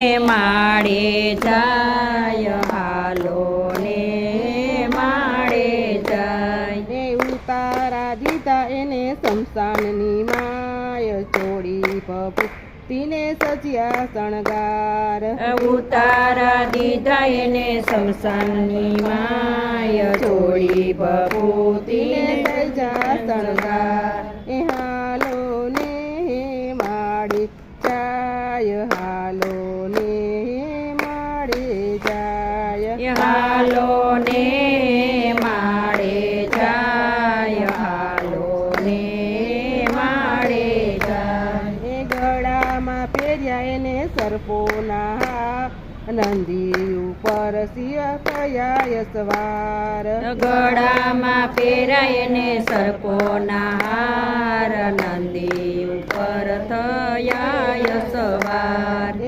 માળે જાય હાલો ને માળે જાય ઉતારા દીધા એને શમશાનની માય છોડી ભભૂતિને સજ્યા શણગાર ઉતારા દીધા એને શમશાનની માય છોડી ભભૂતિને સજ્યા શણગાર એ હાલો ને માળે જાય હાલો ને માળે જાય હાલો ને માળે જાય હાલો ને માળે જાય એ ગળામાં પહેર્યા એને સર્પોના નંદી ઉપર સિંહ થયા સવાર ગળામાં પહેરાય ને સર્પોના હાર નંદી ઉપર થયા સવાર